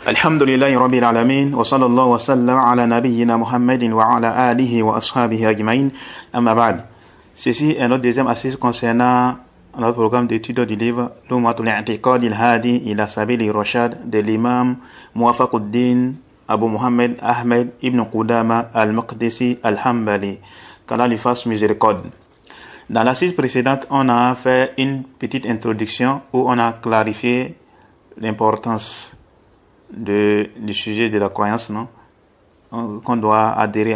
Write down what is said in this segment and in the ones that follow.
Alhamdulillahi Rabbil Alamin wa sallallahu wa sallam ala nabiyyina Muhammadin wa ala alihi wa ashabihi ajma'in amma ba'd. Ceci est notre deuxième assise concernant notre programme d'étude du livre Lum'atul I'tiqad al-Hadi ila Sabil al-Rashad de l'imam Muwafaquddin Abu Muhammad Ahmed ibn Qudama al-Maqdisi al-Hanbali, qu'Allah lui fasse miséricorde. Dans l'assise précédente, on a fait une petite introduction où on a clarifié l'importance du sujet de la croyance, non, qu'on doit adhérer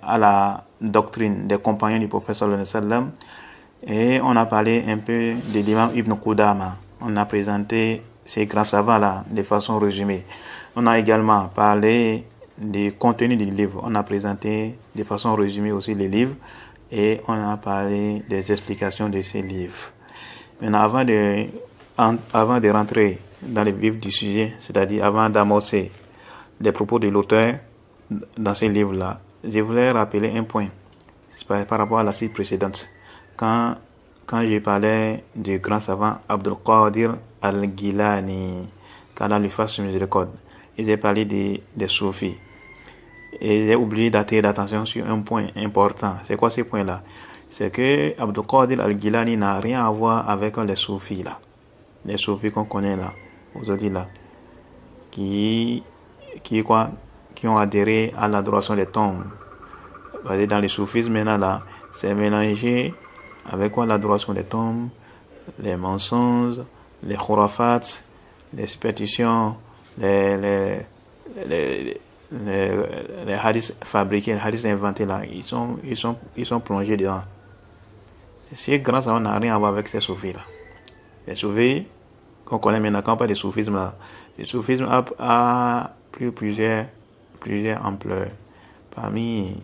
à la doctrine des compagnons du prophète sallallahu alayhi wa sallam. Et on a parlé un peu de l'imam Ibn Qudama. On a présenté ces grands savants-là de façon résumée. On a également parlé du contenu du livre. On a présenté de façon résumée aussi les livres et on a parlé des explications de ces livres. Maintenant, avant de rentrer dans le vif du sujet, c'est-à-dire avant d'amorcer les propos de l'auteur dans ces livres-là, je voulais rappeler un point par rapport à la cite précédente. Quand je parlais du grand savant Abdul Qadir al-Gilani, qu'Allah lui fasse miséricorde, j'ai parlé des soufis. Et j'ai oublié d'attirer l'attention sur un point important. C'est quoi ce point-là? C'est que Abdul Qadir al-Gilani n'a rien à voir avec les soufis là. Les soufis qu'on connaît là, aujourd'hui là, qui ont adhéré à l'adoration des tombes. Dans le soufisme maintenant là, c'est mélangé avec quoi? L'adoration des tombes, les mensonges, les khurafat, les superstitions, les hadiths fabriqués, les hadiths inventés là, ils sont plongés dedans. Ces grands savants n'ont rien à voir avec ces soufis là. Les soufis qu'on connaît maintenant, quand on parle de soufisme là, le soufisme a pris plusieurs ampleurs. Parmi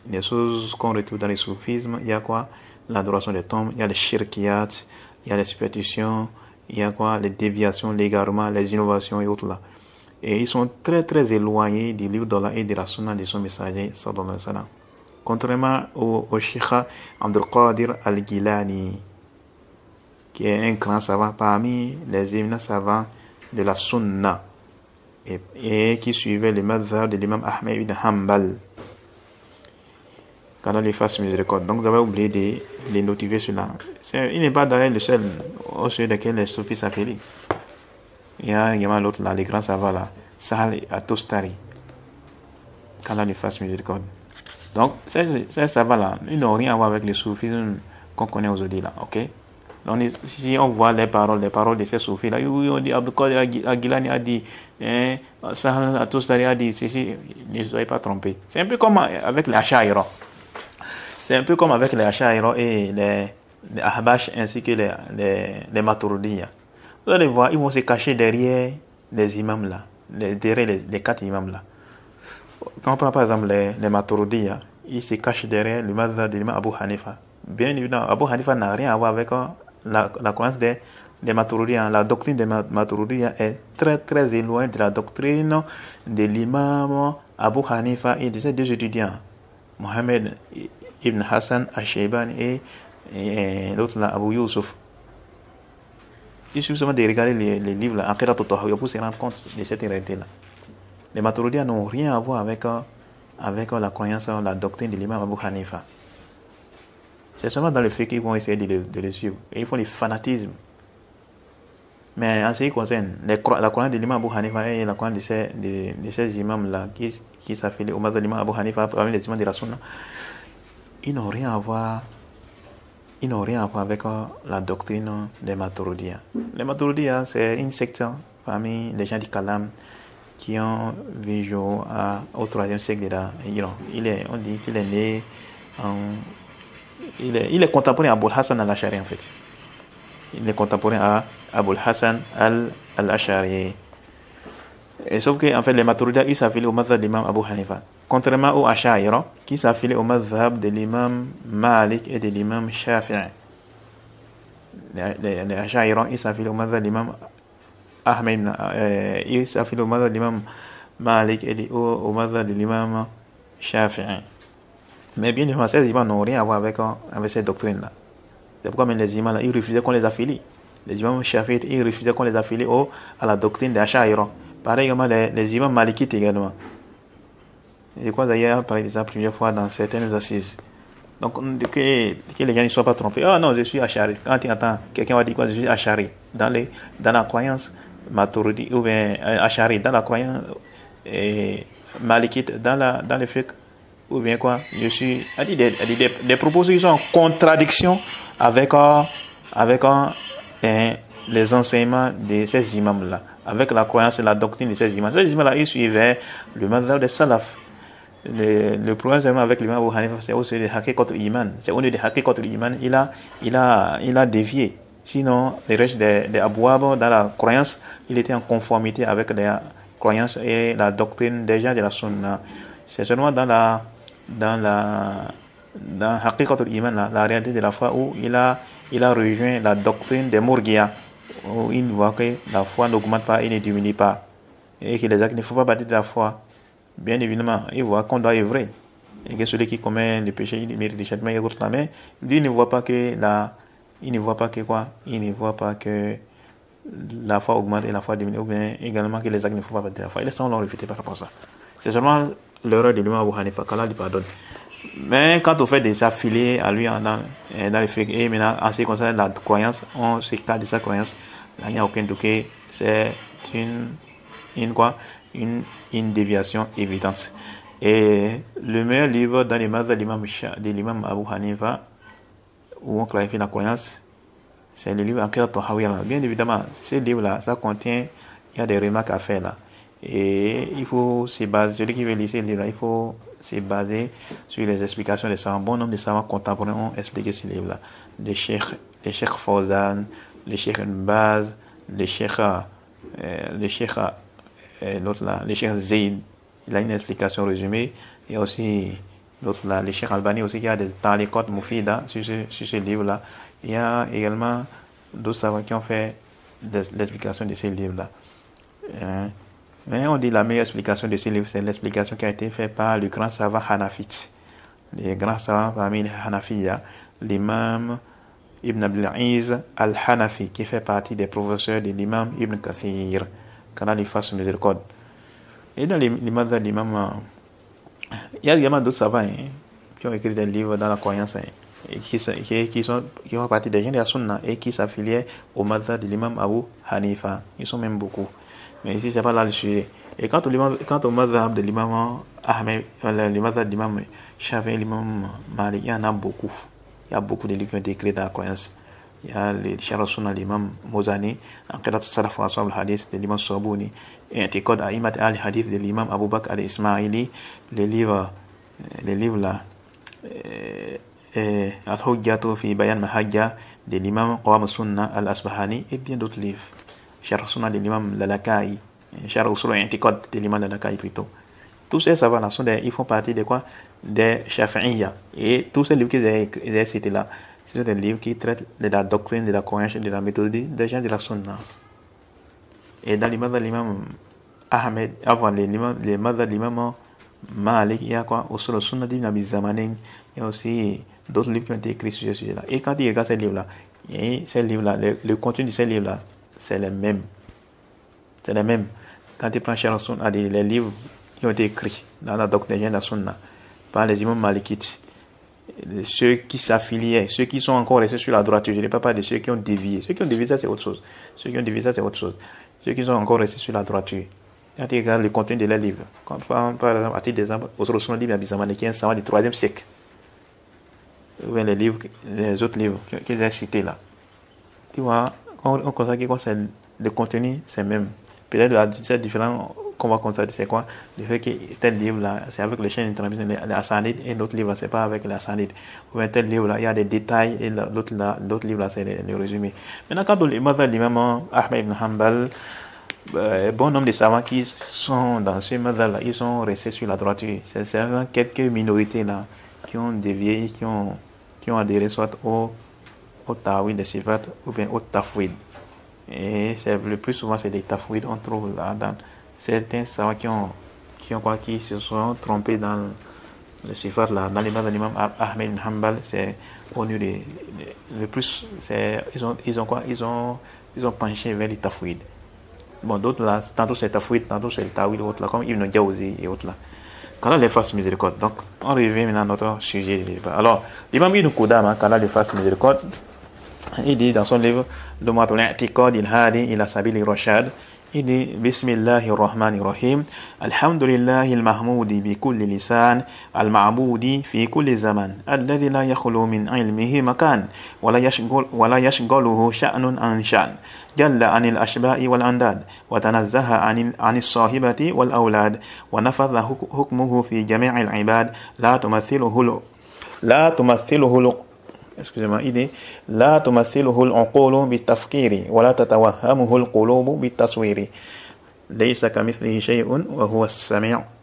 les choses qu'on retrouve dans le soufisme, il y a quoi? L'adoration des tombes, il y a les shirkiyat, il y a les superstitions, il y a quoi? Les déviations, l'égarement, les innovations et autres là. Et ils sont très très éloignés du livre d'Allah et de la sunna de son messager sallallahu alayhi wa sallam. Contrairement au Cheikh Abdul Qadir al-Gilani, qui est un grand savant parmi les éminents savants de la sunna et qui suivait le madhhab de l'imam Ahmed ibn Hanbal, qu'Allah lui fasse miséricorde. Donc vous avez oublié de les notifier cela. Il n'est pas d'ailleurs le seul au sujet desquels les soufis s'affilient. Il y a également l'autre là, les grands savants là, Sahal at-Tustari, qu'Allah lui fasse miséricorde. Donc ces savants là, ils n'ont rien à voir avec le soufisme qu'on connaît aujourd'hui là, ok? Donc si on voit les paroles de ces soufis là, on dit Abdul Qadir al-Gilani a dit, Sahal at-Tustari a dit, si, ne soyez pas trompés. C'est un peu comme avec les Ash'ari. C'est un peu comme avec les Ash'ari et les Ahbash ainsi que les Maturidiyya. Vous allez voir, ils vont se cacher derrière les imams là, derrière les quatre imams là. Quand on prend par exemple les Maturidiyya, ils se cachent derrière le madhhab de l'imam Abu Hanifa. Bien évidemment, Abu Hanifa n'a rien à voir avec la croyance des Maturidiyya. La doctrine des Maturidiyya est très très éloignée de la doctrine de l'imam Abu Hanifa et de ses deux étudiants, Mohamed ibn Hassan al-Shaybani et l'autre là, Abu Yusuf. Il suffit seulement de regarder les livres là, Aqidat al-Tahawiyya, pour se rendre compte de cette réalité là. Les Maturidiyya n'ont rien à voir avec la croyance, la doctrine de l'imam Abu Hanifa. C'est seulement dans le fait qu'ils vont essayer de les suivre. Et ils font les fanatismes. Mais en ce qui concerne la croyance de l'imam Abu Hanifa et la croyance de ces imams-là qui s'affilient au mazhab de l'imam Abu Hanifa parmi les imams de la Sunna, ils n'ont rien à voir avec la doctrine des Maturidiyya. Les Maturidiyya, c'est une secte parmi les gens du Kalam qui ont vu jour au 3e siècle de l'Iran. On dit qu'il est né il est contemporain à Abul Hassan al-Ash'ari en fait. Il est contemporain à Abul Hassan al-Ash'ari. Et sauf que en fait les Maturidiyya ils s'affilient au mazhab de l'imam Abu Hanifa. Contrairement aux Ash'ari qui s'affilient au mazhab de l'imam Malik et de l'imam Shafi'i. Les Ash'ari ils s'affilient au mazhab de l'imam Ahmed, ils s'affilient au mazhab de l'imam Malik et au mazhab de l'imam Shafi'i. Mais bien évidemment, ces imams n'ont rien à voir avec cette doctrine-là. C'est pourquoi même les imams, là, ils refusaient qu'on les affilie. Les imams Shafi'i, ils refusaient qu'on les affilie à la doctrine des Ash'ari. Pareil également les imams malikites également. Je crois d'ailleurs parler de ça la première fois dans certaines assises. Donc, que les gens ne soient pas trompés. Ah non, je suis Ashari. Quand tu entends quelqu'un va dire quoi, je suis Ashari. Dans la croyance Maturidi ou bien Ashari, dans la croyance malikite, dans le fiqh, ou bien quoi, je suis. Elle dit des propositions en contradiction avec les enseignements de ces imams-là, avec la croyance et la doctrine de ces imams. Ces imams-là, ils suivaient le madhab des salaf. Le problème seulement avec l'imam Abu Hanifa, c'est aussi de hacker contre l'iman. C'est au lieu de hacker contre l'iman, il a dévié. Sinon, les restes des abouab dans la croyance, il était en conformité avec les croyances et la doctrine des gens de la sunna. C'est seulement dans hacker contre l'iman, la réalité de la foi, où il a rejoint la doctrine des Mourgia, où il voit que la foi n'augmente pas et ne diminue pas. Et que les actes ne font pas partie de la foi. Bien évidemment, il voit qu'on doit œuvrer. Et que celui qui commet le péché, il mérite le châtiment et autres. Mais lui, il ne voit pas que la foi augmente et la foi diminue, ou bien également que les actes ne font pas partie de la foi. Et les gens l'ont réfuté par rapport à ça. C'est seulement l'erreur de l'imam Abu Hanifa, qu'Allah lui pardonne. Mais quand on fait des affiliés à lui dans les faits, et maintenant, en ce qui concerne la croyance, on s'écarte de sa croyance. Là, il n'y a aucun doute que c'est une déviation évidente. Et le meilleur livre dans les mazhab de l'imam Abu Hanifa, où on clarifie la croyance, c'est le livre Aqidat Tahawiyya. Bien évidemment, ce livre-là, ça contient, il y a des remarques à faire là. Et il faut se baser, celui qui veut lire ce livre-là, il faut se baser sur les explications des savants. Bon nombre de savants contemporains ont expliqué ce livre-là. Les Cheikh Fawzan, les Cheikh Baz, les Cheikh l'autre là, les Cheikh Zayd, il a une explication résumée. Il y a aussi l'autre là, les Cheikh Albani aussi, qui a des taliqat mufida sur ce livre-là. Il y a également d'autres savants qui ont fait l'explication de ces livres-là. Mais on dit la meilleure explication de ces livres, c'est l'explication qui a été faite par le grand savant Hanafite. Les grands savants parmi les Hanafiya, l'imam Ibn Abdul-Aziz al-Hanafi, qui fait partie des professeurs de l'imam Ibn Kathir, qu'Allah lui fasse miséricorde. Et dans l'imam, il y a également d'autres savants qui ont écrit des livres dans la croyance et qui font partie des gens de la Sunna et qui s'affiliaient au mazhab de l'imam Abu Hanifa. Ils sont même beaucoup. Mais ici, c'est pas là le sujet. Et quant au mazhab de l'imam Ahmed, le mazhab de l'imam Shafi'i, l'imam Malik, il y en a beaucoup. Il y a beaucoup de livres qui ont été écrits dans la croyance. Il y a les Sharh al-Sunnah de l'imam Mozani, Aqidat Salaf wa Ashab al-Hadith de l'imam Sabuni, et Intiqad A'immat al-Hadith de l'imam Abu Bakr al-Ismaili, les livres là, Al-Hujjatu fi Bayan Mahajja de l'imam Qawam al-Sunnah al-Asbahani, et bien d'autres livres. Sharh al-Sunnah de l'imam Lalaka'i, Sharh al-Usul Intiqad de l'imam Lalaka'i plutôt. Tous ces savants ils font partie de quoi? Des Shafi'iyya. Et tous ces livres que j'ai cités là, ce sont des livres qui traitent de la doctrine, de la croyance, de la méthodologie des gens de la Sunna. Et dans l'imam de l'imam Ahmed, avant les mazhab de l'imam Malik, il y a quoi? Usul al-Sunnah d'Ibn Abi Zamanin. Il y a aussi d'autres livres qui ont été écrits sur ce sujet-là. Et quand il regarde ces livres-là, le contenu de ces livres-là, c'est le même. C'est le même. Quand il prend Sharh al-Sunnah, les livres qui ont été écrits dans la doctrine de la Sunna par les imams malikites, ceux qui s'affiliaient, ceux qui sont encore restés sur la droiture, je ne parle pas de ceux qui ont dévié. Ceux qui ont dévié, ça c'est autre chose. Ceux qui sont encore restés sur la droiture, quand tu regardes le contenu de leurs livres, comme par exemple, à titre d'exemple, au Sunnah d'Ibn Abi Zamani, qui est un savant du 3e siècle, ou bien les autres livres qu'ils ont cités là. Tu vois, on constate que le contenu, c'est même. Peut-être c'est différent qu'on va constater, c'est quoi? Le fait que tel livre-là, c'est avec les chaînes de transmission, les Asanid, et l'autre livre, c'est pas avec les Asanid. Ou bien tel livre-là, il y a des détails, et l'autre livre-là, c'est le résumé. Maintenant, quand on mazhab l'imam Ahmed ibn Hanbal, bon nombre de savants qui sont dans ce mazhab-là, ils sont restés sur la droiture. C'est seulement quelques minorités là qui ont dévié, qui ont adhéré soit au tawhid des sifat ou bien au tafwid. Et le plus souvent, c'est des tafwid, on trouve là dans certains savants qui se sont trompés dans le sifat là, dans les mazhab de l'imam Ahmed ibn Hanbal, c'est au lieu de le plus, ils ont penché vers les tafwid. Bon, d'autres là, tantôt c'est tafwid, tantôt c'est le tawil, autres là, comme Ibn Jawzi et autres là. Qu'Allah les fasse miséricorde. Donc, on revient maintenant à notre sujet de débat. Alors, l'imam Ibn Qudama, qu'Allah les fasse miséricorde, il dit dans son livre, le Mu'atul I'tiqad il-Hadi ila Sabil al-Rashad, il dit, Bismillahir Rahmanir Rahim, Alhamdulillahi al-Mahmoudi bi kulli lisan, al-Ma'budi fi kulli zaman, alladhi la yakhlu min ilmihi makan, wa la yashghaluhu sha'nun an sha'n. جل عن الأشباء والأنداد وتنزه عن الصاحبة والأولاد ونفذ حكمه في جميع العباد لا تمثله العقول بالتفكير ولا تتوهمه القلوب بالتصوير ليس كمثله شيء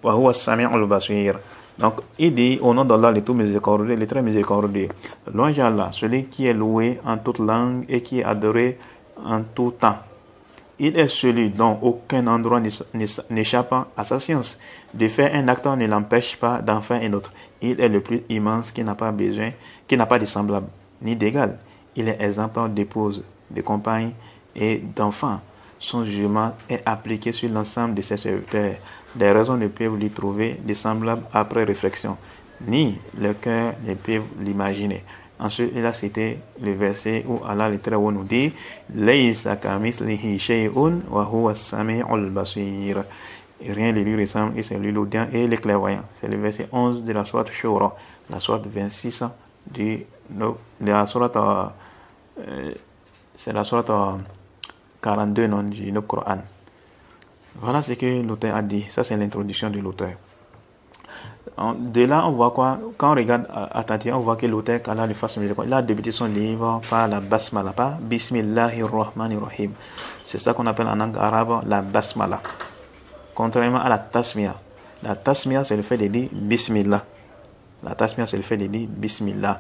وهو السميع البصير. Donc, il dit au nom d'Allah, le tout miséricordieux, le très miséricordieux. Louange à Allah, celui qui est loué en toute langue et qui est adoré en tout temps. Il est celui dont aucun endroit n'échappe à sa science. De faire un acte ne l'empêche pas d'en faire un autre. Il est le plus immense qui n'a pas de semblable ni d'égal. Il est exemplaire d'épouse, de compagne et d'enfants. Son jugement est appliqué sur l'ensemble de ses serviteurs. Des raisons ne peuvent lui trouver de semblables après réflexion, ni le cœur ne peut l'imaginer. Ensuite, il a cité le verset où Allah le Très-Haut nous dit Laysa kamithlihi shay'un wa huwa as-sami'ul basir. Rien ne lui ressemble et c'est lui l'audient et le clairvoyant. C'est le verset 11 de la sourate Shura, la sourate 26 de la sourate c'est la sourate 42 non, du Coran. Voilà ce que l'auteur a dit. Ça, c'est l'introduction de l'auteur. De là, on voit quoi? Quand on regarde attentivement, on voit que l'auteur, qu'Allah le fasse miséricorde, il a débuté son livre par la basmala, par Bismillahir Rahmanir Rahim. C'est ça qu'on appelle en langue arabe la basmala. Contrairement à la tasmiya. La tasmiya, c'est le fait de dire Bismillah. La tasmiya, c'est le fait de dire Bismillah.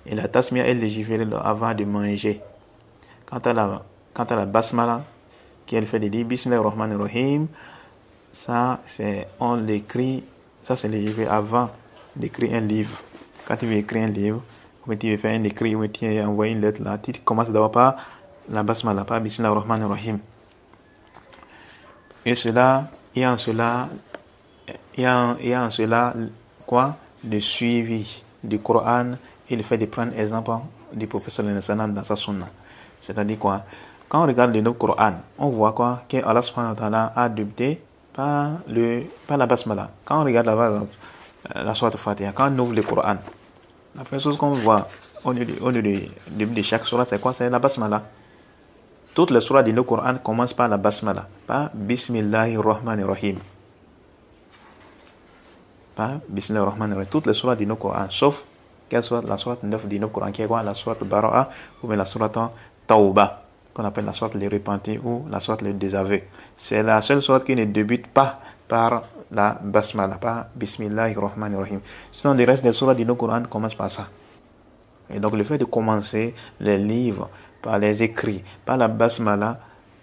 Et la tasmiya est légiférée avant de manger. Quant à la basmala, qui est le fait de dire Bismillahir Rahmanir Rahim, ça, on l'écrit. Ça, c'est légiféré avant d'écrire un livre. Quand tu veux écrire un livre, ou tu veux faire un écrit, ou tu veux envoyer une lettre là, tu commences d'abord par la basmala, par Bismillahir Rahmanir Rahim. Et cela, il y a en cela, quoi? Le suivi du Coran et le fait de prendre exemple du prophète sallallahu alayhi wa sallam dans sa sunna. C'est-à-dire quoi? Quand on regarde le Coran, on voit quoi? Que Allah subhanahu wa ta'ala a débuté par la basmala. Quand on regarde la sourate Fatiha, quand on ouvre le Coran, la première chose qu'on voit au lieu de chaque sourate, c'est quoi? C'est la basmala. Toutes les sourates du Coran commencent par la basmala, par Bismillahir Rahmanir Rahim. Par Bismillahir Rahmanir Rahim. Toutes les sourates du Coran, sauf quelle sourate? La sourate 9 du Coran, qui est quoi? La sourate Bara'a ou bien la sourate Tawbah, qu'on appelle la sourate les repentis ou la sourate les désaveux. C'est la seule sourate qui ne débute pas par la basmala, par Bismillahir Rahmanir Rahim. Sinon, le reste des sourates du Coran commencent par ça. Et donc, le fait de commencer les livres par les écrits, par la basmala,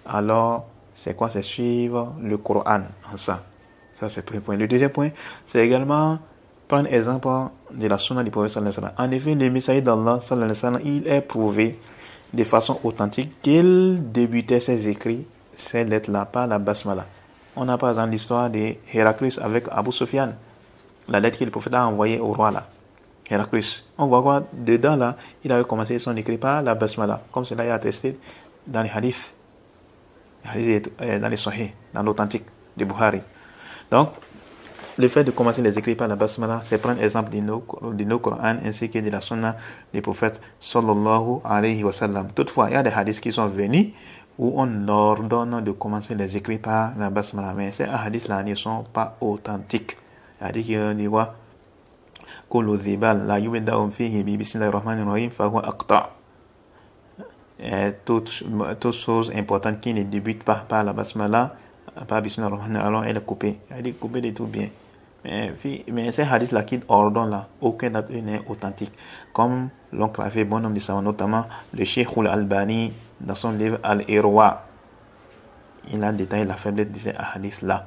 alors, c'est quoi? C'est suivre le Coran en ça. Ça, c'est le premier point. Le deuxième point, c'est également prendre exemple de la sunna du prophète sallallahu alayhi wa sallam. En effet, le messager d'Allah sallallahu alayhi wa sallam, il est prouvé de façon authentique qu'il débutait ses écrits, ces lettres-là, par la basmala. On a par exemple l'histoire de Héraclius avec Abu Sufyan, la lettre que le prophète a envoyée au roi là, Héraclius. On voit quoi dedans là, il avait commencé son écrit par la basmala, comme cela est attesté dans les hadiths, dans les sahih, dans l'authentique de Bukhari. Donc, le fait de commencer les écrits par la basmala, c'est prendre exemple de nos Coran ainsi que de la sunna des prophètes sallallahu alayhi wa sallam. Toutefois, il y a des hadiths qui sont venus où on ordonne de commencer les écrits par la basmala, mais ces hadiths-là ne sont pas authentiques. Les hadiths qui disent quoi? Kullu dhibal la yubda'u fihi bi bismillahir rahmanir rahim fa huwa aqta'. Toutes choses importantes qui ne débutent pas par la basmala, par bismillahir rahmanir rahim, elle est coupée. Elle est coupée de tout bien. Mais ces hadiths-là qui ordonnent là, aucun d'entre eux n'est authentique. Comme l'ont clavé bon nombre de savants, notamment le Cheikh Al-Albani, dans son livre Al-Irwa. Il a détaillé la faiblesse de ces hadiths-là.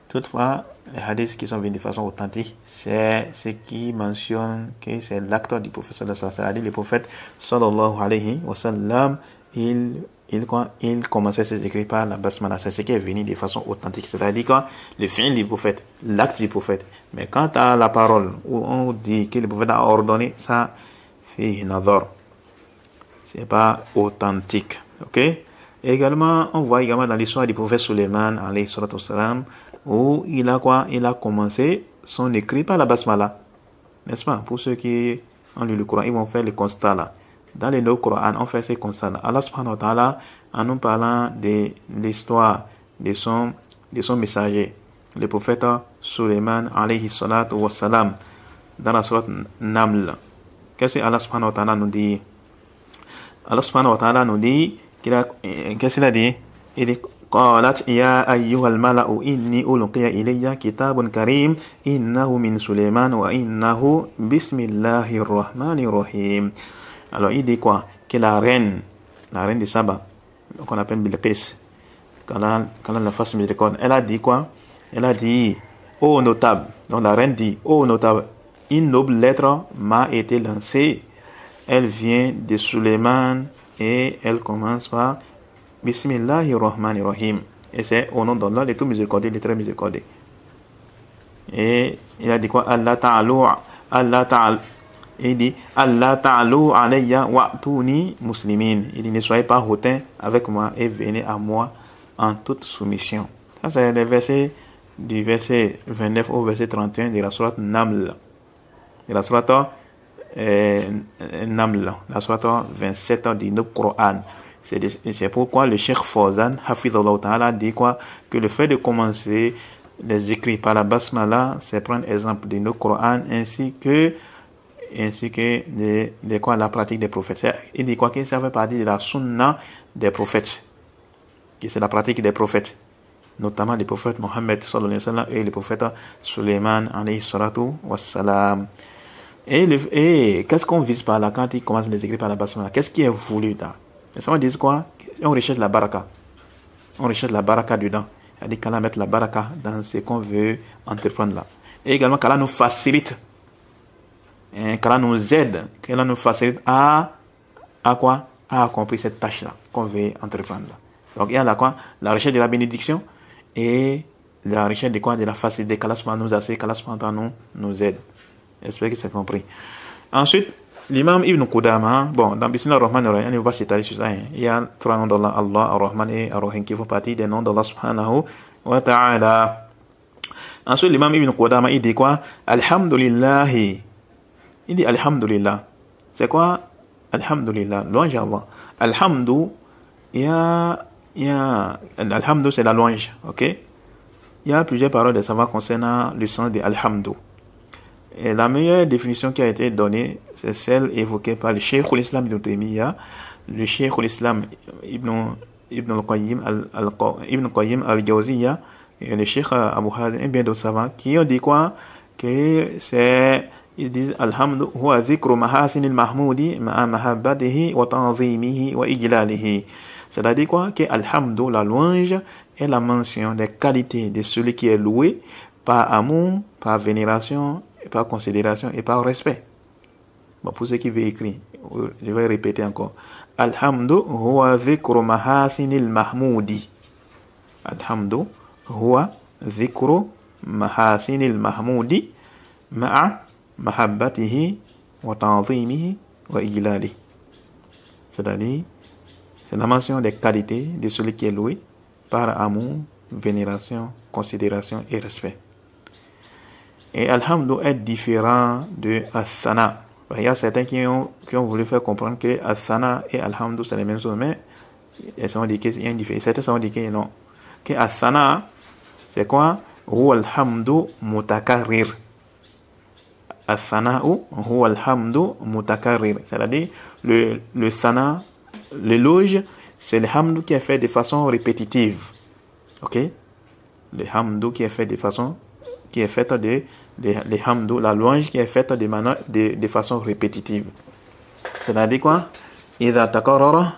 Toutefois, les hadiths qui sont venus de façon authentique, c'est ce qui mentionne que c'est l'acte du prophète sallallahu alayhi wa sallam. C'est-à-dire le prophète sallallahu alayhi wa sallam, il commençait ses écrits par la basmala. C'est ce qui est venu de façon authentique. C'est-à-dire quoi, le fi'l du prophète, l'acte du prophète. Mais quant à la parole, où on dit que le prophète a ordonné, ça, fihi nadhar. C'est pas authentique. Ok? Et également, on voit également dans l'histoire du prophète Suleiman, alayhi salatu wassalam, où il a commencé son écrit par la basmala. N'est-ce pas? Pour ceux qui ont lu le Coran, ils vont faire le constat là. Dans les deux Corans, on fait ces constats-là. Allah subhanahu wa ta'ala, en nous parlant de l'histoire de son messager, le prophète Suleiman, alayhi salatu wassalam, dans la sourate Naml. Qu'est-ce que Allah subhanahu wa ta'ala nous dit? Allah subhanahu wa ta'ala nous dit qu'est-ce qu'il a dit? Il dit قالت يا أيها الملأ إني ألقي إلي كتاب كريم إنه من سليمان وإنه بسم الله الرحمن الرحيم. Alors il dit quoi? Que la reine de Saba, qu'on appelle Bilqis, quand la face miséricorde, elle a dit quoi? Elle a dit, ô notable, donc la reine dit, ô notable, une noble lettre m'a été lancée. Elle vient de Suleiman et elle commence par Bismillahirrahmanirrahim. Et c'est au nom d'Allah, le tout miséricordieux, le très miséricordieux. Et il a dit quoi? Il dit Allah ta'alu alayya wa'tuni muslimin. Il dit ne soyez pas hautain avec moi et venez à moi en toute soumission. Ça c'est le verset du verset 29 au verset 31 de la sourate Naml. De la sourate Naml, la sourate 27 du Coran. C'est pourquoi le Cheikh Fawzan, Hafidhullah Ta'ala, dit quoi? Que le fait de commencer les écrits par la basmala, c'est prendre exemple du Coran ainsi que de quoi la pratique des prophètes. Il dit quoi? Que ça fait partie de la sunna des prophètes, que c'est la pratique des prophètes, notamment des prophètes Mohammed sallallahu alayhi wa sallam et le prophète Suleiman alayhi salatu wassalam. Et qu'est-ce qu'on vise par là quand il commence les écrits par la basmala? Qu'est-ce qui est voulu là? On dit quoi? On recherche la baraka. On recherche la baraka dedans. C'est-à-dire qu'Allah met la baraka dans ce qu'on veut entreprendre là. Et également qu'Allah nous facilite. Qu'Allah nous aide. Qu'Allah nous facilite à quoi? À accomplir cette tâche-là qu'on veut entreprendre là. Donc il y a là quoi? La recherche de la bénédiction et la recherche de quoi? De la facilité. Qu'Allah nous assiste, qu'Allah nous aide. J'espère que c'est compris. Ensuite, l'imam Ibn Qudama, bon, dans Bismillah ar-Rahman ar-Rahim, on ne va pas s'étaler sur ça. Il y a trois noms d'Allah, Allah, ar-Rahman et ar-Rahim, qui font partie des noms d'Allah subhanahu wa ta'ala. Ensuite, l'imam Ibn Qudama, il dit quoi? Alhamdulillah. Il dit Alhamdulillah. C'est quoi? Alhamdulillah. Louange à Allah. Alhamdu, Alhamdu, c'est la louange. Ok? Il y a plusieurs paroles de savoir concernant le sens de Alhamdu. Et la meilleure définition qui a été donnée, c'est celle évoquée par le Cheikh al-Islam Ibn Taymiyyah, le Cheikh al-Islam Ibn Qayyim al-Jawziyya, et le Cheikh Abu Hazim et bien d'autres savants qui ont dit quoi? Que c'est, ils disent Alhamdu huwa dhikru mahasin al-mahmoudi ma'a mahabbatihi wa tanzimihi wa ijlalihi. C'est-à-dire quoi? Que Alhamdu, la louange, est la mention des qualités de celui qui est loué par amour, par vénération, par considération et par respect. Bon, pour ceux qui veulent écrire, je vais répéter encore. Alhamdu huwa dhikru mahasinil mahmoudi. Alhamdu huwa dhikru mahasinil mahmoudi ma'a mahabbatihi wa tanzimihi wa ijlalihi. C'est-à-dire, c'est la mention des qualités de celui qui est loué par amour, vénération, considération et respect. Et Alhamdu est différent de As-Sana. Il y a certains qui ont voulu faire comprendre que As-Sana et Alhamdu c'est les mêmes choses, mais ils ont dit qu'il y a une différence. Certains ont dit que non. Que As-Sana, c'est quoi? Huwa Alhamdu mutakarrir. As-Sana'u huwa Alhamdu mutakarrir. C'est-à-dire, le Sana, l'éloge, c'est le Hamdu qui est fait de façon répétitive. Ok? Le Hamdu qui est fait de façon les hamdou, la louange qui est faite de façon répétitive. C'est-à-dire quoi? Idha takarrara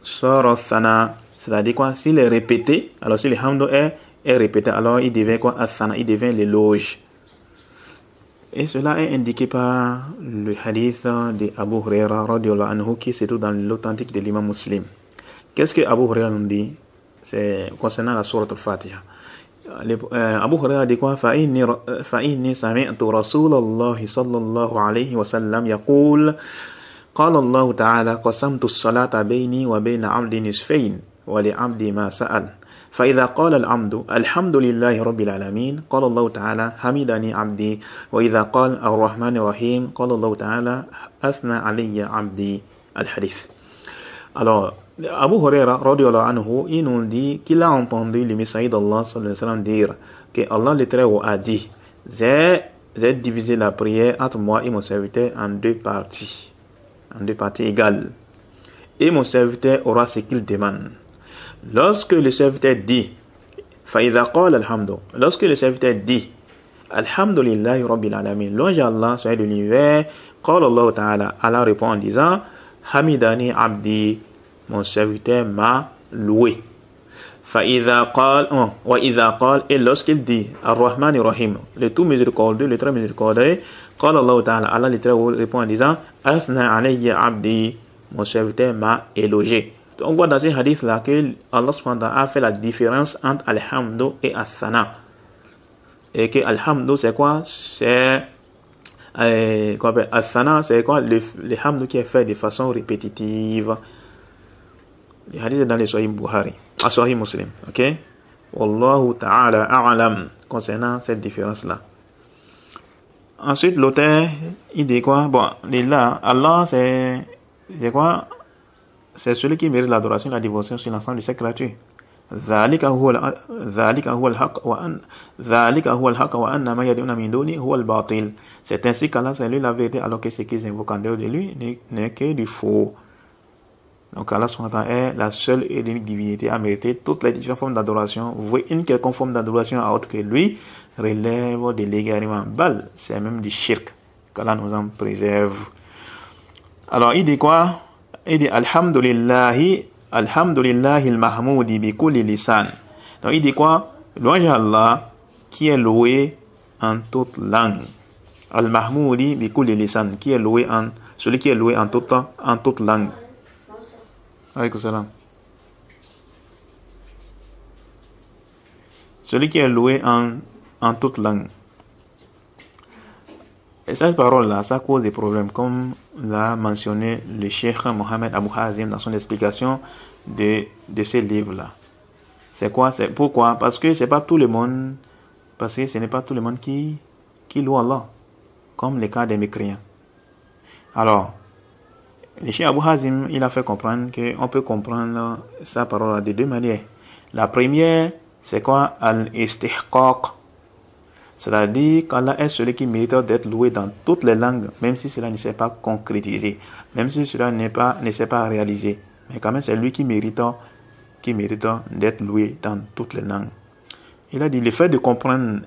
sara thana. C'est-à-dire quoi? S'il est répété, alors si le hamdou est répété, alors il devient quoi? Athana, il devient l'éloge. Et cela est indiqué par le hadith de Abu Huraira radiyallahu anhu qui se trouve dans l'authentique de l'imam Muslim. Qu'est-ce que Abu Huraira nous dit? C'est concernant la sourate al-Fatiha. Abu Huraira dit quoi? فإني سمعت رسول الله صلى الله عليه وسلم يقول قال الله تعالى قسمت الصلاة بيني وبين عبدي نصفين ولعبدي ما سأل فإذا قال العبد الحمد لله رب العالمين قال الله تعالى حمدني عبدي وإذا قال الرحمن الرحيم قال الله تعالى أثنى علي عبدي. الحديث. Alors, Abu Huraira radiyallahu anhu, il nous dit qu'il a entendu le messager d'Allah sallallahu alayhi wa sallam dire que Allah le Très-Haut a dit: j'ai divisé la prière entre moi et mon serviteur en deux parties égales, et mon serviteur aura ce qu'il demande. Lorsque le serviteur dit فَإِذَا قَالَ الْحَمْدُ, lorsque le serviteur dit Alhamdulillahi Rabbil Alamin, louange à Allah, soit de l'univers, قال الله تعالى, Allah répond en disant Hamidani Abdi, mon serviteur m'a loué. فَإِذَا قَالَ وَإِذَا قَالَ, et lorsqu'il dit Ar-Rahman Ar-Rahim, le tout miséricordieux, le très miséricordieux, قال الله تعالى, Allah le très haut répond en disant Athna alayya Abdi, mon serviteur m'a élogé. On voit dans ces hadiths là que Allah subhanahu wa ta'ala a fait la différence entre Alhamdu et Athana. Et que Alhamdu c'est quoi? C'est Athana, c'est quoi? Le hamdu qui est fait de façon répétitive. Le hadith est dans les Sahih Bukhari, Sahih Muslim. Ok? Wallahu ta'ala a'lam concernant cette différence là. Ensuite, l'auteur, il dit quoi? Bon, là, Allah, c'est quoi? C'est celui qui mérite l'adoration et la dévotion sur l'ensemble de ses créatures. ذلك هو الحق وأن ما يدعون من دونه هو الباطل. C'est ainsi qu'Allah, c'est lui la vérité, alors que ce qu'ils invoquent en dehors de lui n'est que du faux. Donc Allah est la seule et l'unique divinité à mériter toutes les différentes formes d'adoration. Vous voyez, une quelconque forme d'adoration à autre que lui relève de l'égarement. Bal, c'est même du shirk. Qu'Allah nous en préserve. Alors il dit quoi? Il dit Alhamdulillahi al-mahmoudi bi kulli lisan. Donc il dit quoi? Louange à Allah qui est loué en toute langue. Al-mahmoudi bi kulli lisan, qui est loué en celui qui est loué en toute langue. Alaykoum salam. Celui qui est loué en toute langue. Et cette parole-là, ça cause des problèmes, comme l'a mentionné le Cheikh Mohamed Abou Hazim dans son explication de ces livres-là. C'est quoi? C'est pourquoi? Parce que c'est pas tout le monde, parce que ce n'est pas tout le monde qui loue Allah, comme le cas des mécréants. Alors, le Cheikh Abou Hazim, il a fait comprendre qu'on peut comprendre sa parole de deux manières. La première, c'est quoi? Al-istihqaq. C'est-à-dire qu'Allah est celui qui mérite d'être loué dans toutes les langues, même si cela ne s'est pas concrétisé, même si cela ne s'est pas réalisé. Mais quand même, c'est lui qui mérite d'être loué dans toutes les langues. Il a dit, le fait de comprendre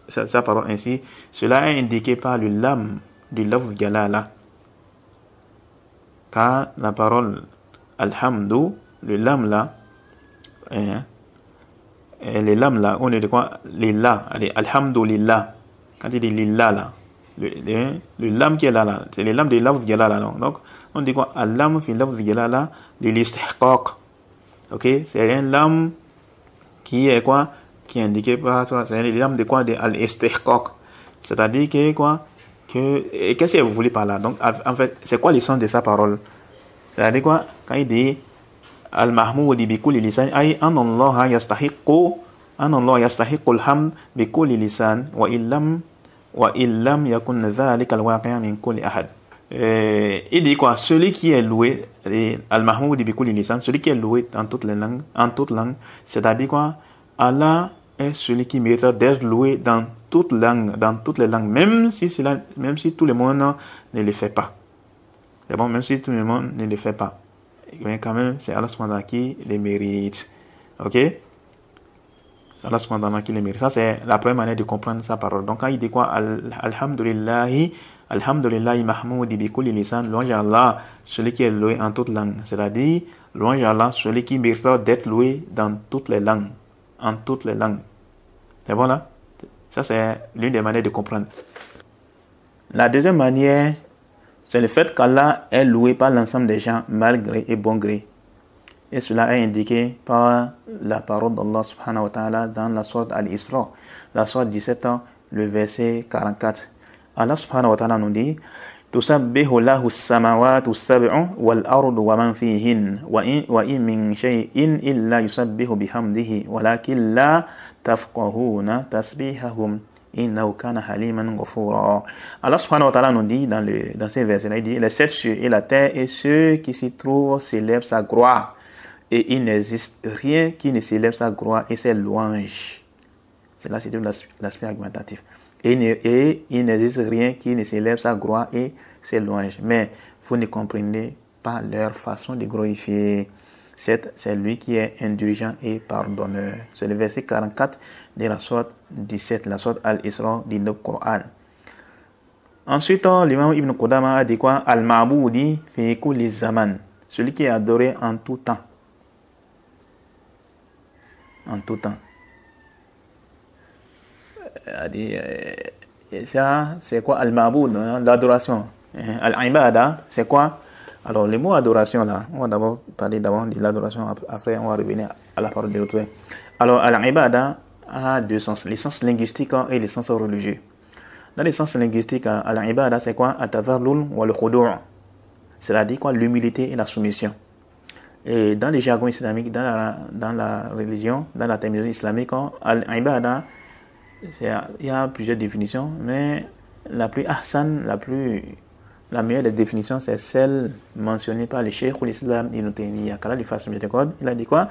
sa parole ainsi, cela est indiqué par le lam du lafz jalala. Car la parole alhamdu, le lam là, les lames là, on est de quoi? Les la, alhamdulillah. Quand il dit lillah là, le lam qui est là, c'est les lames de lafz jalala là. Donc, on dit quoi? Al-lam fi lafz jalala de l'istihqaq. Ok? C'est un lam qui est quoi? Qui est indiqué par toi. C'est les lames de quoi? De al-istihqaq. C'est-à-dire que quoi? Qu'est-ce que vous voulez par là? Donc, en fait, c'est quoi le sens de sa parole? C'est-à-dire quoi? Quand il dit Al-Mahmoudi bi kulli lisan, ay an Allah yastahiqqu al-hamd bi kulli lisan wa illam yakun dhalika al-waqi'a min kulli ahad. Il dit quoi? Celui qui est loué, Al-Mahmoudi bi kulli lisan, celui qui est loué en toutes langues, c'est-à-dire quoi? Allah est celui qui mérite d'être loué dans toutes les langues, même si tout le monde ne le fait pas. C'est bon, même si tout le monde ne le fait pas. Mais quand même, c'est Allah subhanahu wa ta'ala qui les mérite. Ok? Allah subhanahu wa ta'ala qui les mérite. Ça, c'est la première manière de comprendre sa parole. Donc, quand il dit quoi? Alhamdulillahi mahmoudi bi kulli lisan, louange à Allah, celui qui est loué en toute langue. C'est-à-dire, louange à Allah, celui qui mérite d'être loué dans toutes les langues. En toutes les langues. C'est bon là? Ça, c'est l'une des manières de comprendre. La deuxième manière, c'est le fait qu'Allah est loué par l'ensemble des gens, malgré et bon gré. Et cela est indiqué par la parole d'Allah subhanahu wa ta'ala dans la sourate Al-Isra, la sourate 17, le verset 44. Allah subhanahu wa ta'ala nous dit: تسبح له السماوات السبع والأرض ومن فيهن وإن من شيء إلا يسبح بحمده ولكن لا تفقهون تسبيحهم إنه كان حليما غفورا. Allah subhanahu wa ta'ala nous dit dans ces versets-là, il dit: les sept cieux et la terre et ceux qui s'y trouvent célèbrent sa gloire, et il n'existe rien qui ne célèbre sa gloire et ses louanges. C'est là, c'est l'aspect argumentatif. Et il n'existe rien qui ne célèbre sa gloire et ses louanges. Mais vous ne comprenez pas leur façon de glorifier. C'est lui qui est indulgent et pardonneur. C'est le verset 44 de la sourate 17, la sourate Al-Isra du Coran. Ensuite, l'imam Ibn Qudama a dit quoi? Al-Ma'boudi fi kulli zaman. Celui qui est adoré en tout temps. En tout temps. Ça, c'est quoi Al-Ma'boud, l'adoration. Al-Ibada, c'est quoi? Alors, le mot adoration, là, on va d'abord parler de l'adoration, après on va revenir à la parole de l'autre. Alors, Al-Ibada a deux sens, les sens linguistiques et les sens religieux. Dans les sens linguistiques, Al-Ibada, c'est quoi? At-tadharrul wa al-khudu'. C'est-à-dire quoi? L'humilité et la soumission. Et dans les jargons islamiques, dans la religion, dans la terminologie islamique, Al-Ibada, il y a plusieurs définitions, mais la plus ahsan, la meilleure des définitions, c'est celle mentionnée par le Cheikh l'Islam Ibn Taymiyyah. Il a dit quoi?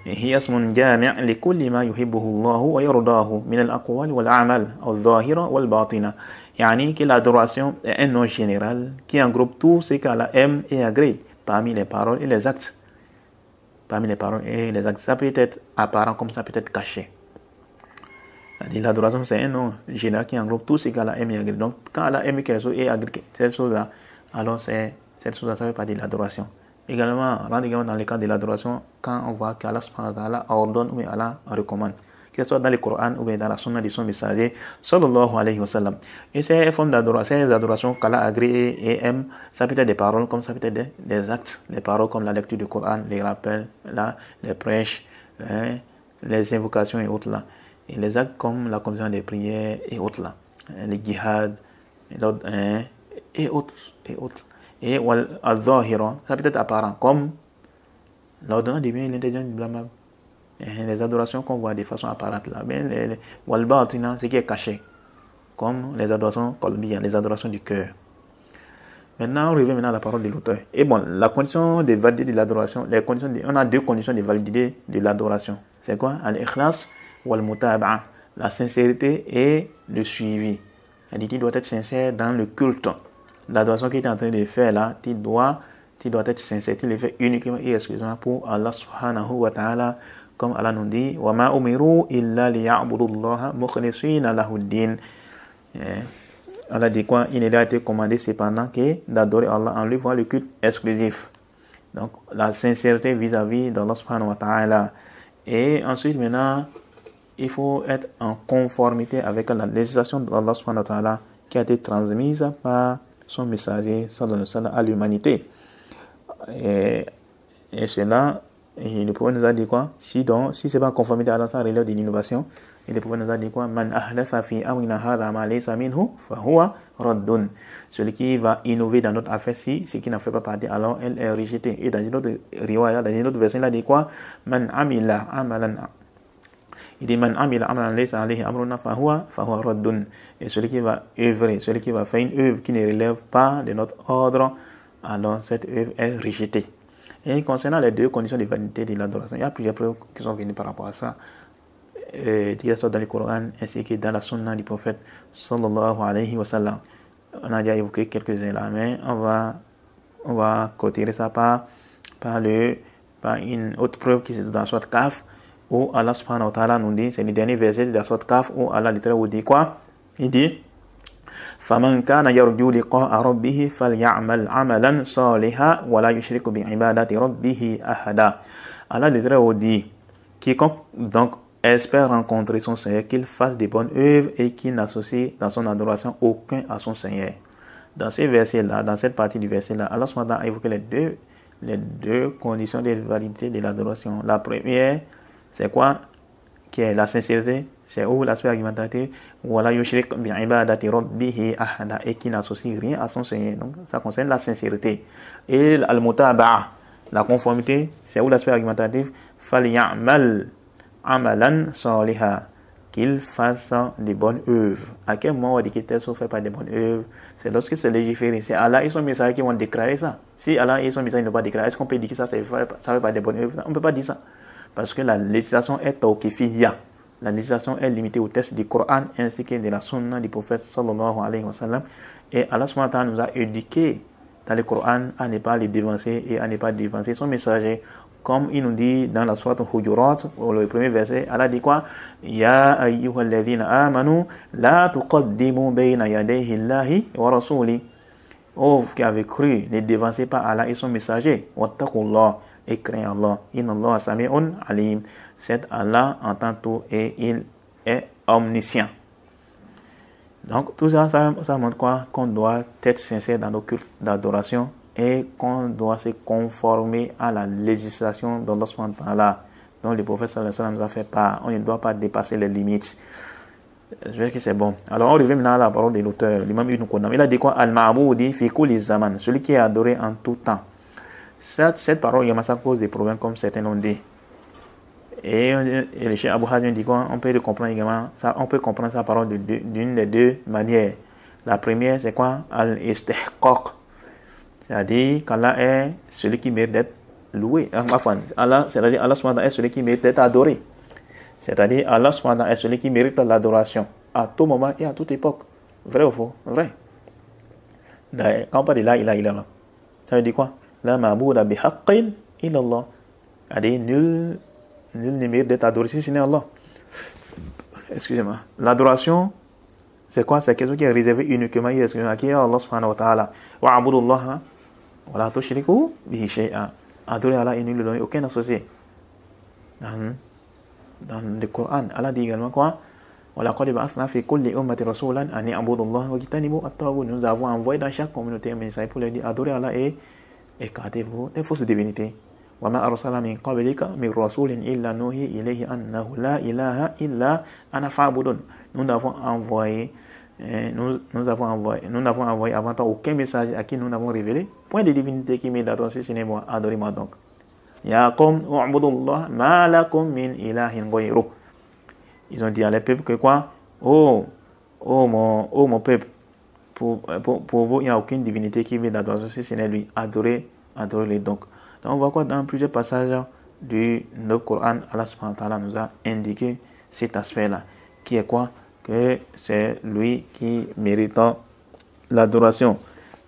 هي اسم جامع لكل ما يحبه الله ويرضاه من الأقوال والأعمال الظاهرة والباطنة. يعني que l'adoration est un nom général qui regroupe tout ce qu'Allah aime et agrée parmi les paroles et les actes. Parmi les paroles et les actes, ça peut être apparent comme ça peut être caché. L'adoration, c'est un nom général qui englobe tout ce qu'Allah aime et agrée. Donc, quand Allah aime quelque chose et agrée cette chose-là, alors cette chose-là, ça fait partie de l'adoration. Également, dans le cas de l'adoration, quand on voit qu'Allah subhanahu wa ta'ala ordonne ou Allah recommande, que ce soit dans le Coran ou dans la sunna de son messager, sallallahu alayhi wa sallam. Et ces formes d'adoration, ces adorations qu'Allah agrée et aime, ça peut être des paroles comme ça peut être des actes, les paroles comme la lecture du Coran, les rappels, les prêches, les invocations et autres là. Et les actes comme la commission des prières et autres là, les djihad et autres. Et al-zahira, ça peut être apparent, comme l'ordonnance du bien et l'intelligence du blâmable. Les adorations qu'on voit de façon apparente là, mais wal-batina, ce qui est caché, comme les adorations qalbiyya, les adorations du cœur. Maintenant, on revient à la parole de l'auteur. Et bon, la condition de validité de l'adoration, on a deux conditions de validité de l'adoration. C'est quoi? Al-ikhlas wal-mutaba'a, la sincérité et le suivi. C'est-à-dire qu'il doit être sincère dans le culte. L'adoration qu'il est en train de faire là, tu dois être sincère, tu le fais uniquement et exclusivement pour Allah subhanahu wa ta'ala, comme Allah nous dit: wa ma umiru illa liya'budullaha mukhlisina lahu-d-din. Allah dit quoi? Il a été commandé cependant que d'adorer Allah en lui voit le culte exclusif. Donc la sincérité vis-à-vis d'Allah subhanahu wa ta'ala. Et ensuite maintenant, il faut être en conformité avec la législation d'Allah subhanahu wa ta'ala qui a été transmise par son messager sallallahu alayhi wa sallam à l'humanité. Et cela, le prophète nous a dit quoi? Si c'est pas en conformité à ça relève d'une innovation, et le prophète nous a dit quoi? Man ahdatha fi amrina hadha ma laysa minhu fa huwa raddun. Celui qui va innover dans notre affaire, si ce qui n'en fait pas partie, alors elle est rejetée. Et dans une autre riwaya, dans une autre version, il a dit quoi? Man amila amalan. Il dit: Man amila amalan laysa alayhi amruna fa huwa raddun. Et celui qui va œuvrer, celui qui va faire une œuvre qui ne relève pas de notre ordre, alors cette œuvre est rejetée. Et concernant les deux conditions de validité de l'adoration, il y a plusieurs preuves qui sont venues par rapport à ça, qui sont dans le Coran ainsi que dans la sunna du prophète sallallahu alayhi wa sallam. On a déjà évoqué quelques-uns là, mais on va clôturer ça par une autre preuve qui est dans la sourate Kahf, où Allah subhanahu wa ta'ala nous dit, c'est le dernier verset de la sourate Kahf, où Allah littéralement dit quoi? Il dit: فَمَنْ كَانَ يَرْجُو لِقَاءَ رَبِّهِ فَلْيَعْمَلْ عَمَلًا صَالِحًا وَلَا يُشْرِكْ بِعِبَادَةِ رَبِّهِ أَحَدًا. Allah littéralement dit: quiconque donc espère rencontrer son Seigneur, qu'il fasse des bonnes œuvres et qu'il n'associe dans son adoration aucun à son Seigneur. Dans ces versets-là, dans cette partie du verset-là, Allah a évoqué les deux conditions de validité de l'adoration. La première, c'est quoi? Qui est la sincérité, c'est où l'aspect argumentatif, voilà yushrik bi ibadati rabbihi ahada, et qui n'associe rien à son Seigneur. Donc ça concerne la sincérité. Et al-mutaba'a, la conformité, c'est où l'aspect argumentatif, falyamal amalan saliha, qu'il fasse des bonnes œuvres. À quel moment on dit que tel ne fait pas des bonnes œuvres? C'est lorsque c'est légiféré. C'est Allah et son message qui vont déclarer ça. Si Allah et son message ne vont pas déclarer, est-ce qu'on peut dire que ça ne fait pas des bonnes œuvres? On ne peut pas dire ça. Parce que la législation est tawqifiyya. La législation est limitée au texte du Coran ainsi que de la sunna du prophète sallallahu alayhi wa sallam. Et Allah subhanahu wa ta'ala nous a éduqué dans le Coran à ne pas les dévancer et à ne pas dévancer son messager. Comme il nous dit dans la sourate Hujurat, le premier verset, Allah dit quoi? Ya ayyuhalladhina amanu la tuqaddimu bayna yadayhi Allahi wa rasuli. Oh, vous qui avez cru, ne dévancez pas Allah et son messager. Wattaqullah, et craignez Allah. Inna Allah sami'un alim. C'est Allah entend tout et il est omniscient. Donc tout ça, ça montre quoi? Qu'on doit être sincère dans nos cultes d'adoration et qu'on doit se conformer à la législation d'Allah subhanahu wa ta'ala, dont le prophète sallallahu alayhi wa sallam nous a fait part. On ne doit pas dépasser les limites. Je veux que c'est bon. Alors on revient maintenant à la parole de l'auteur, l'imam Ibn Qudam. Il a dit quoi? Al-ma'boudi fi kulli zaman, celui qui est adoré en tout temps. Cette parole, ça cause des problèmes comme certains l'ont dit. Et le cheikh Abu Hazim dit quoi? On peut le comprendre également. On peut comprendre sa parole d'une des deux manières. La première, c'est quoi? Al-istihqaq. C'est-à-dire qu'Allah est celui qui mérite d'être loué. C'est-à-dire Allah subhanahu wa ta'ala est celui qui mérite d'être adoré. C'est-à-dire Allah subhanahu wa ta'ala est celui qui mérite l'adoration à tout moment et à toute époque. Vrai ou faux? Vrai. Quand on parle de la ilaha illallah, ça veut dire quoi? La ma'bouda bihaqqin illallah. C'est-à-dire nul ne mérite d'être adoré si ce n'est Allah. Excusez-moi. L'adoration, c'est quoi? C'est quelque chose qui est réservé uniquement à Allah subhanahu wa ta'ala. Wa'abudullaha wa la tushriku bihi shay'an. Adorer Allah et ne lui donner aucun associé. Dans le Coran, Allah dit également quoi? Nous avons envoyé dans chaque communauté un message pour leur dire adorez Allah et écartez-vous des fausses divinités. Nous n'avons envoyé avant toi aucun message à qui nous n'avons révélé point de divinité qui m'est d'adoré, si ce n'est moi. Adorez-moi donc. Ya qawm u'budullah ma lakum min ilahin ghayruh. Ils ont dit à les peuples que quoi? Oh mon peuple, pour vous il n'y a aucune divinité qui m'est d'adoré, si ce n'est lui. Adorez-les donc. Donc on voit quoi dans plusieurs passages du Coran, Allah subhanahu wa ta'ala nous a indiqué cet aspect-là, qui est quoi? Que c'est lui qui mérite l'adoration.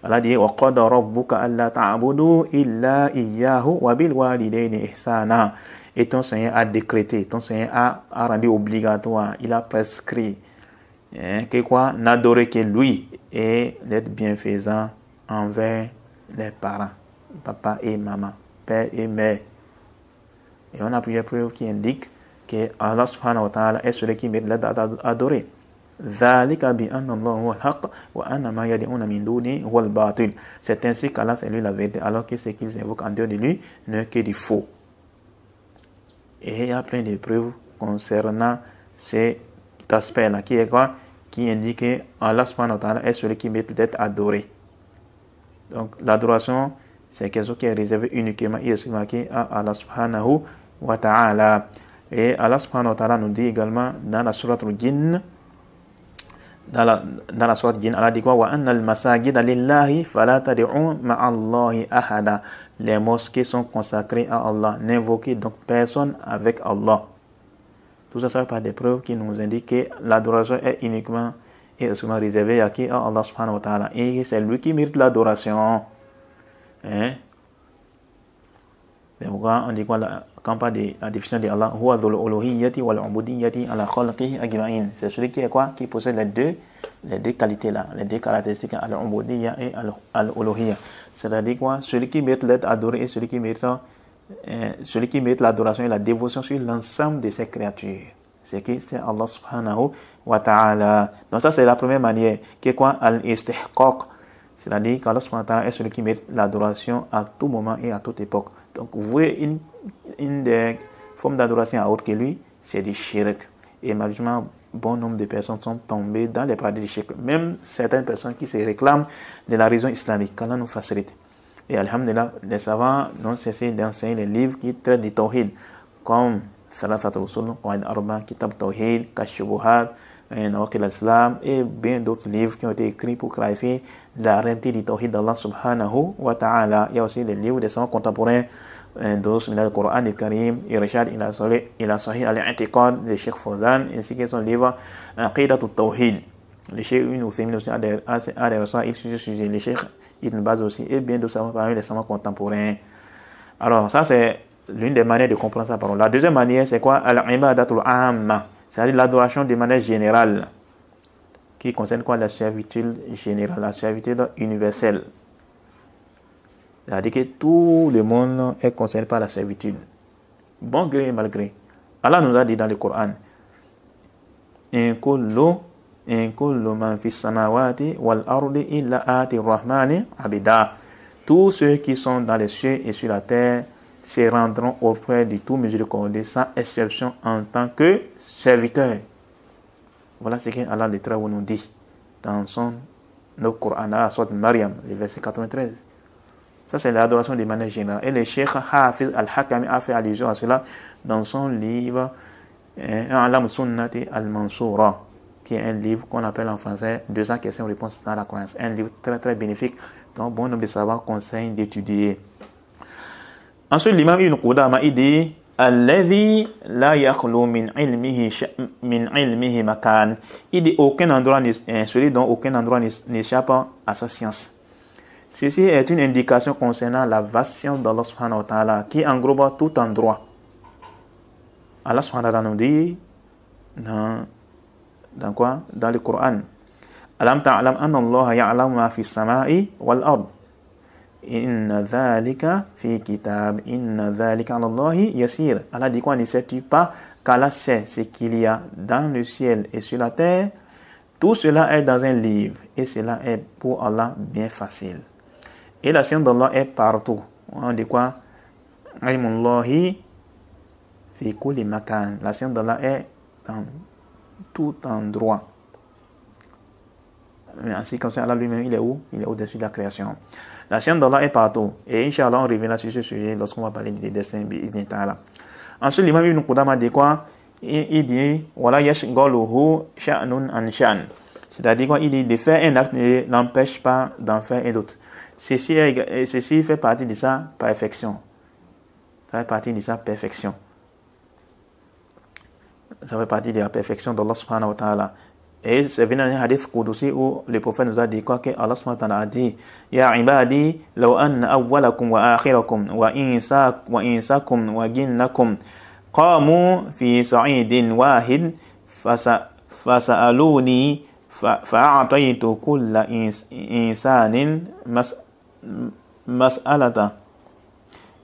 Allah dit wa qada rabbuka alla ta'budu illa iyyahu wa bil walidayni ihsana. Et ton Seigneur a décrété, ton Seigneur a rendu obligatoire, il a prescrit que quoi? N'adorer que lui et d'être bienfaisant envers les parents, papa et maman, père et mère. Et on a plusieurs preuves qui indiquent que Allah subhanahu wa ta'ala est celui qui mérite d'être adoré. C'est ainsi qu'Allah c'est lui la vérité, alors que ce qu'ils invoquent en dehors de lui n'est que du faux. Et il y a plein de preuves concernant cet aspect-là, qui est quoi? Qui indique que Allah subhanahu wa ta'ala est celui qui mérite d'être adoré. Donc l'adoration, c'est quelque chose qui est réservé uniquement et exclusivement à Allah subhanahu wa ta'ala. Et Allah subhanahu wa ta'ala nous dit également dans la sourate al-Jinn, dans la sourate Jinn, Allah dit quoi? Wa anna al-masajida lillahi fala tad'u ma'allahi ahada. Les mosquées sont consacrées à Allah. N'invoquez donc personne avec Allah. Tout ça, ça fait par des preuves qui nous indiquent que l'adoration est uniquement et exclusivement réservée à qui? À Allah subhanahu wa ta'ala. Et c'est lui qui mérite l'adoration. C'est pourquoi on dit quoi quand on parle de la définition de Allah, huwa dhul uluhiyyati wal ubudiyyati ala khalqihi ajma'in. C'est celui qui est quoi? Qui possède les deux qualités là, les deux caractéristiques, al-ubudiyya et al-uluhiyya. C'est-à-dire quoi? Celui qui mérite d'être adoré et celui qui mérite l'adoration et la dévotion sur l'ensemble de ses créatures. c'est que c'est Allah subhanahu wa ta'ala. Donc ça c'est la première manière, qui est quoi? Al-istihqaq, c'est-à-dire qu'Allah subhanahu wa ta'ala est celui qui mérite l'adoration à tout moment et à toute époque. Donc vous voyez une des formes d'adoration à autre que lui, c'est du shirk. Et malheureusement, bon nombre de personnes sont tombées dans les pratiques du shirk. Même certaines personnes qui se réclament de la religion islamique, qu'Allah nous facilite. Et alhamdulillah, les savants n'ont cessé d'enseigner les livres qui traitent du tawhid, comme Thalathatul Usul, Qawaid Arba, Kitab Tawhid, Kashubuhat, Nawaqil al-Islam, et bien d'autres livres qui ont été écrits pour clarifier la réalité du tawhid d'Allah subhanahu wa ta'ala. Il y a aussi les livres des savants contemporains, d'autres, le Coran al-Karim, Irshad ila Sahih al-I'tiqad, de Cheikh Fawzan, ainsi que son livre Aqidatut Tawhid. Le Cheikh Ibn Uthaymin aussi a des ressorts sur ce sujet, le Cheikh Ibn Baz aussi, et bien d'autres savants parmi les savants contemporains. Alors, ça c'est l'une des manières de comprendre sa parole. La deuxième manière, c'est quoi? Al-ibadatul amma, c'est-à-dire l'adoration de manière générale, qui concerne quoi? La servitude générale, la servitude universelle. C'est-à-dire que tout le monde est concerné par la servitude, bon gré et mal gré. Allah nous a dit dans le Coran, in kullu man fis samawati wal ardi illa ati rahmani abida. Tous ceux qui sont dans les cieux et sur la terre se rendront auprès du tout miséricordieux sans exception en tant que serviteurs. Voilà ce que Allah le Très-Haut nous dit dans son Coran, à Sourate Maryam, le verset 93. Ça c'est l'adoration de manière générale. Et le Cheikh Hafiz al-Hakami a fait allusion à cela dans son livre Alam Sunnati al-Mansoura, qui est un livre qu'on appelle en français 200 questions-réponses dans la croyance. Un livre très très bénéfique dont bon nombre de savants conseillent d'étudier. Ensuite, l'imam Ibn Qudama il dit Alladhi la yakhlu min ilmihi makan. Il dit celui dont aucun endroit n'échappe à sa science. Ceci est une indication concernant la vaste science d'Allah subhanahu wa ta'ala qui englobe tout endroit. Allah subhanahu wa ta'ala nous dit dans quoi? Dans le Coran. Alam ta'lam anna Allah ya'lamu ma fi samai wal ard. Inna dhalika fi kitab. Inna dhalika ala Allahi yasir. Allah dit quoi? Ne sais-tu pas qu'Allah sait ce qu'il y a dans le ciel et sur la terre? Tout cela est dans un livre et cela est pour Allah bien facile. Et la science d'Allah est partout. On dit quoi? Ilmullahi fi kulli makan. La science d'Allah est dans tout endroit. Mais ainsi comme ça, Allah lui-même, il est où? Il est au-dessus de la création. La science d'Allah est partout. Et Inch'Allah, on reviendra sur ce sujet lorsqu'on va parler des destins. Ensuite, l'imam Ibn Qudama dit quoi? Il dit Wala yashghaluhu sha'nun an sha'n. C'est-à-dire quoi? Il dit de faire un acte ne l'empêche pas d'en faire un autre. Ceci fait partie de sa perfection. Ça fait partie de sa perfection. Ça fait partie de la perfection d'Allah subhanahu wa ta'ala. Et c'est venu dans un hadith Qudusi où le prophète nous a dit quoi? Que Allah subhanahu wa ta'ala a dit Ya ibadi, law anna awwalakum wa akhirakum wa insakum wa jinnakum qamu fi sa'idin wahid fasa'aluni fa'a'taytu kulla insanin mas'alata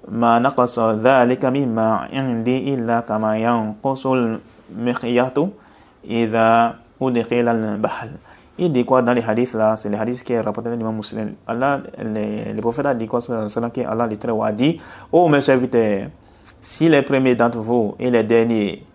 ma naqasa dhalika mimma indi illa kama yanqusul mikhyatu idha udkhila al-bahr. Il dit quoi dans les hadiths là? C'est les hadiths qui est rapporté dans l'imam Muslim. Allah, le prophète a dit quoi? Que Allah le Très-Haut a dit ô mes serviteurs, si les premiers d'entre vous et les derniers,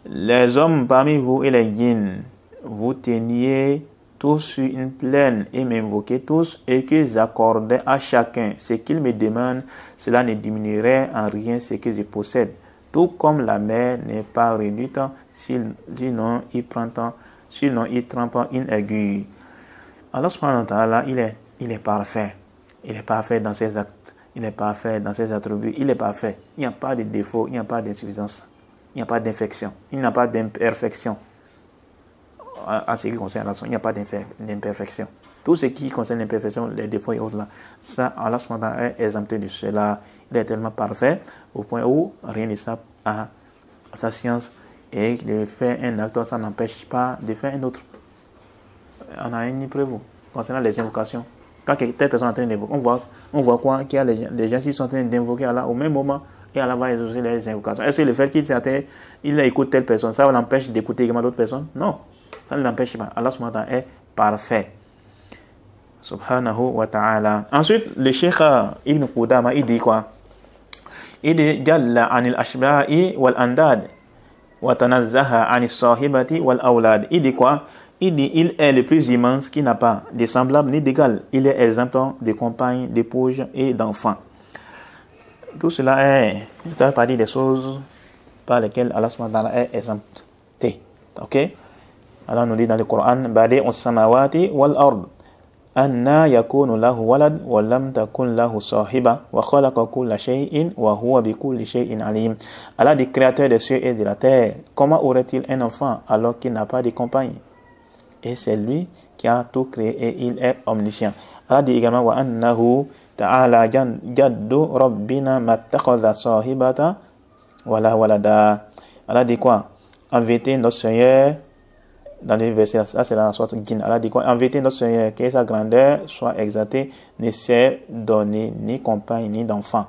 les hommes parmi vous et les djinns, vous teniez tous sur une plaine et m'invoquez tous et que j'accordais à chacun ce qu'il me demande, cela ne diminuerait en rien ce que je possède. Tout comme la mer n'est pas réduite, sinon il trempe une aiguille. Allah subhanahu wa ta'ala, il est parfait. Il est parfait dans ses actes. Il est parfait dans ses attributs. Il est parfait. Il n'y a pas de défaut, il n'y a pas d'insuffisance. Il n'y a pas d'infection. Il n'y a pas d'imperfection. À ce qui concerne la il n'y a pas d'imperfection. Tout ce qui concerne l'imperfection, les défauts et autres là, ça, Allah subhanahu wa ta'ala est exempté de cela. Il est tellement parfait au point où rien n'échappe à sa science. Et de faire un acte, ça n'empêche pas de faire un autre. On a une preuve concernant les invocations. Quand telle personne est en train d'invoquer, on voit quoi? Qu'il y a des gens qui sont en train d'invoquer Allah au même moment. et Allah va exaucer les invocations. Est-ce que le fait qu'il écoute telle personne, ça l'empêche d'écouter également d'autres personnes? Non, ça ne l'empêche pas. Allah subhanahu wa ta'ala est parfait. Subhanahu wa ta'ala. Ensuite, le Cheikh Ibn Qudama, il dit quoi? Il dit Jalla anil ashba'i wal andad wa tanazzaha anis sahibati wal awlad. Il dit quoi? Il dit il est le plus immense qui n'a pas de semblable ni d'égal. Il est exempt de compagnes, d'épouses et d'enfants. Tout cela ça fait partie des choses par lesquelles Allah subhanahu wa ta'ala est exempté. Ok? Allah nous dit dans le Coran Badi'us samawati wal ard. Anna yakunu lahu walad wa lam takun lahu sahiba wa khalaqa kulla shay'in wa huwa bi kulli shay'in alim. Allah dit créateur des cieux et de la terre, comment aurait-il un enfant alors qu'il n'a pas de compagne? Et c'est lui qui a tout créé et il est omniscient. Allah dit également wa annahu ta'ala jaddu rabbina mattakhadha sahibata wala walada. Allah dit quoi? En vérité notre Seigneur, dans les versets, ça c'est la sorte Jinn. Allah dit quoi? En vérité, notre Seigneur, que sa grandeur soit exaltée, ne s'est donné ni compagne ni d'enfant.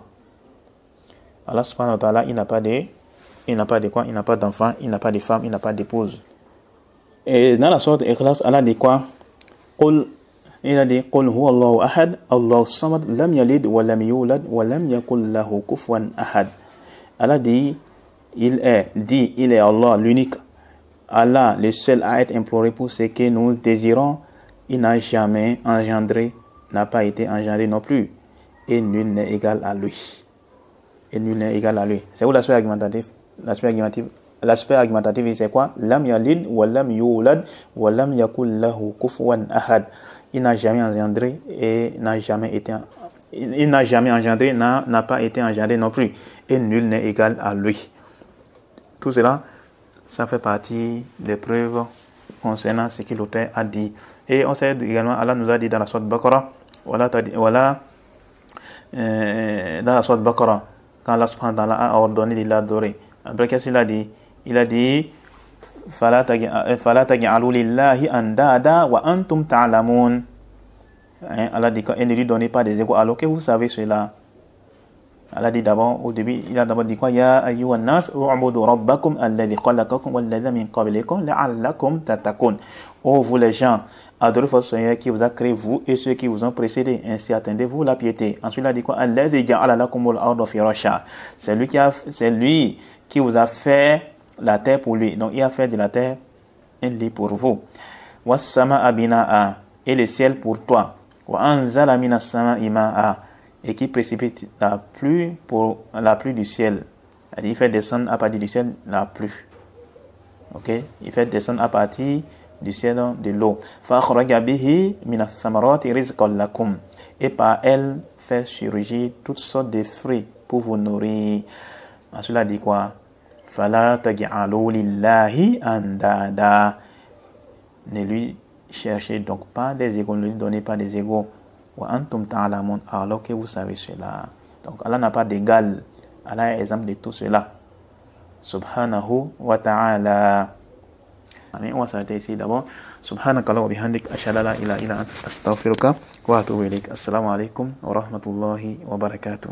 Allah subhanahu wa ta'ala, il n'a pas de quoi? Il n'a pas d'enfant, il n'a pas de femme, il n'a pas d'épouse. Et dans la sorte Ikhlas, Allah dit quoi? Il a dit Qul huwa Allahu ahad, Allahu samad, lam yalid wa lam yulad wa lam yakul lahu kufuwan ahad. Allah dit il est Allah l'unique. Allah, le seul à être imploré pour ce que nous désirons, il n'a jamais engendré, n'a pas été engendré non plus. Et nul n'est égal à lui. Et nul n'est égal à lui. C'est où l'aspect argumentatif? L'aspect argumentatif, c'est quoi? Lam yalid wa lam yulad wa lam yakul lahu kufuwan ahad. Il n'a jamais engendré et n'a jamais été engendré, n'a pas été engendré non plus. Et nul n'est égal à lui. Tout cela, ça fait partie des preuves concernant ce que l'auteur a dit. Et on sait également, Allah nous a dit dans la sourate Baqarah, dans la sourate Baqarah, quand Allah subhanahu wa ta'ala a ordonné de l'adorer. Après, qu'est-ce qu'il a dit? Il a dit Fala taj'alu lillahi andada wa antum ta'lamun. Allah dit et ne lui donnez pas des égaux alors que vous savez cela. Allah dit d'abord, au début, il a d'abord dit quoi? Ya ayyuhan nas u'budu rabbakum alladhi khalaqakum walladhi min qablikum la'allakum tattaqun. Oh vous les gens, adorez votre Seigneur qui vous a créé, vous et ceux qui vous ont précédé, ainsi attendez-vous la piété. Ensuite il a dit quoi? Alladhi ja'ala lakumul arda firasha. C'est lui qui vous a fait la terre pour lui. Donc il a fait de la terre un lit pour vous. Was sama'a bina'a, et le ciel pour toi. Wa anzala minas sama'i ma'a, et qui précipite la pluie du ciel. Il fait descendre à partir du ciel la pluie. Ok? Il fait descendre à partir du ciel de l'eau. Fakhraja bihi minas samarati rizqan lakum. Et par elle fait surgir toutes sortes de fruits pour vous nourrir. Ensuite, il dit quoi? Fala taj'alu lillahi andada. Ne lui cherchez donc pas des égaux, ne lui donnez pas des égaux. Wa antum ta'lamun, alors que vous savez cela. Donc Allah n'a pas d'égal. Allah est exemple de tout cela. Subhanahu wa ta'ala. On va s'arrêter ici d'abord. Subhanakallah wa bihamdik, ashhadu an la ilaha illa anta, astaghfiruka wa atubu ilaik. Assalamu alaikum wa rahmatullahi wa barakatuh.